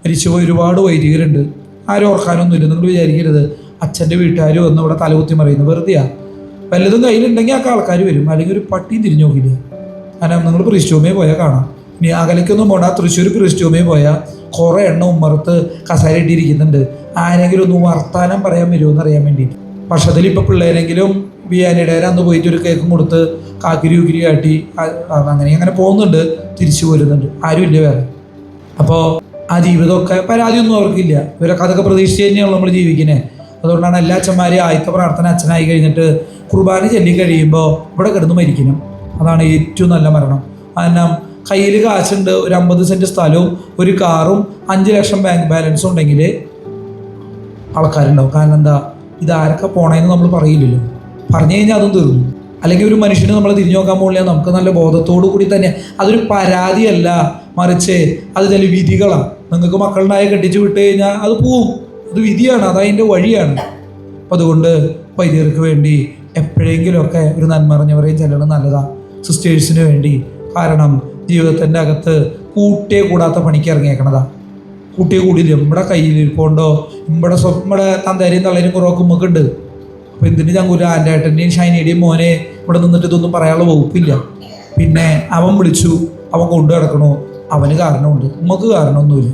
മരിച്ചുപോയി ഒരുപാട് വൈദികരുണ്ട്. ആരും ഓർക്കാനൊന്നുമില്ല. നിങ്ങൾ വിചാരിക്കരുത് അച്ഛൻ്റെ വീട്ടുകാർ വന്ന് ഇവിടെ തലകുത്തി മറിയുന്നു, വെറുതെയാണ്. വല്ലതും കയ്യിലുണ്ടെങ്കിൽ ആ ആൾക്കാർ വരും, അല്ലെങ്കിൽ ഒരു പട്ടിയും തിരിഞ്ഞു നോക്കില്ല. കാരണം നിങ്ങൾ ക്രിസ്റ്റോമേ പോയാൽ കാണാം. ഇനി അകലേക്കൊന്നും പോകണ്ട, തൃശ്ശൂർ ക്രിസ്റ്റോമേ പോയാൽ കുറേ എണ്ണം ഉമ്മറത്ത് കസേര ഇട്ടിരിക്കുന്നുണ്ട്. ആരെങ്കിലും ഒന്ന് വർത്താനം പറയാൻ വരുമോ എന്നറിയാൻ വേണ്ടിയിട്ട്. വർഷത്തിൽ ഇപ്പോൾ പിള്ളേരെങ്കിലും ബിയാനിയുടെ അന്ന് പോയിട്ട് ഒരു കേക്കും കൊടുത്ത് കാക്കിരി ഉക്കിരി കാട്ടി അങ്ങനെ പോകുന്നുണ്ട്, തിരിച്ചു പോരുന്നുണ്ട്. ആരുമില്ല വേറെ. അപ്പോൾ ആ ജീവിതമൊക്കെ പരാതിയൊന്നും അവർക്കില്ല. ഇവരൊക്കെ അതൊക്കെ പ്രതീക്ഷിച്ച് തന്നെയാണ് നമ്മൾ ജീവിക്കുന്നത്. അതുകൊണ്ടാണ് എല്ലാ അച്ഛന്മാരെയും ആദ്യത്തെ പ്രാർത്ഥന അച്ഛനായി കഴിഞ്ഞിട്ട് കുർബാന ചൊല്ലി കഴിയുമ്പോൾ ഇവിടെ കിടന്ന് മരിക്കണം. അതാണ് ഏറ്റവും നല്ല മരണം. കാരണം കയ്യിൽ കാശുണ്ട്, ഒരു 50 സെൻറ്റ് സ്ഥലവും ഒരു കാറും 5 ലക്ഷം ബാങ്ക് ബാലൻസും ഉണ്ടെങ്കിൽ ആൾക്കാരുണ്ടാവും. കാരണം എന്താ, ഇതാരൊക്കെ പോണേന്ന് നമ്മൾ പറയില്ലല്ലോ. പറഞ്ഞു കഴിഞ്ഞാൽ അതും തീർന്നു. അല്ലെങ്കിൽ ഒരു മനുഷ്യന് നമ്മൾ തിരിഞ്ഞു നോക്കാൻ പോകില്ല. നമുക്ക് നല്ല ബോധത്തോടു കൂടി തന്നെ, അതൊരു പരാതിയല്ല, മറിച്ച് അത് ചില വിധികളാണ്. നിങ്ങൾക്ക് മക്കളുണ്ടായി കെട്ടിച്ച് വിട്ട് കഴിഞ്ഞാൽ അത് പോവും, അത് വിധിയാണ്, അതതിൻ്റെ വഴിയാണ്. അപ്പം അതുകൊണ്ട് വൈദ്യർക്ക് വേണ്ടി എപ്പോഴെങ്കിലുമൊക്കെ ഒരു നന്മറിഞ്ഞവരെയും ചെല്ലണം നല്ലതാണ്. സിസ്റ്റേഴ്സിന് വേണ്ടി. കാരണം ജീവിതത്തിൻ്റെ അകത്ത് കൂട്ടിയെ കൂടാത്ത പണിക്ക് ഇറങ്ങിയേക്കണതാണ്. കൂട്ടിയെ കൂടിയില്ല, നമ്മുടെ കയ്യിലിരിപ്പുണ്ടോ, നമ്മുടെ തന്തേരെയും തള്ളേരും കുറവൊക്കെ നമുക്കുണ്ട്. അപ്പോൾ എന്തിന് ചങ്കൂല ആൻ്റേട്ടൻ്റെയും ഷൈനിയുടെയും മോനെ ഇവിടെ നിന്നിട്ട് ഇതൊന്നും പറയാനുള്ള വകുപ്പില്ല. പിന്നെ അവൻ വിളിച്ചു, അവൻ കൊണ്ടു കിടക്കണോ, അവന് കാരണമുണ്ട്, നമുക്ക് കാരണമൊന്നുമില്ല.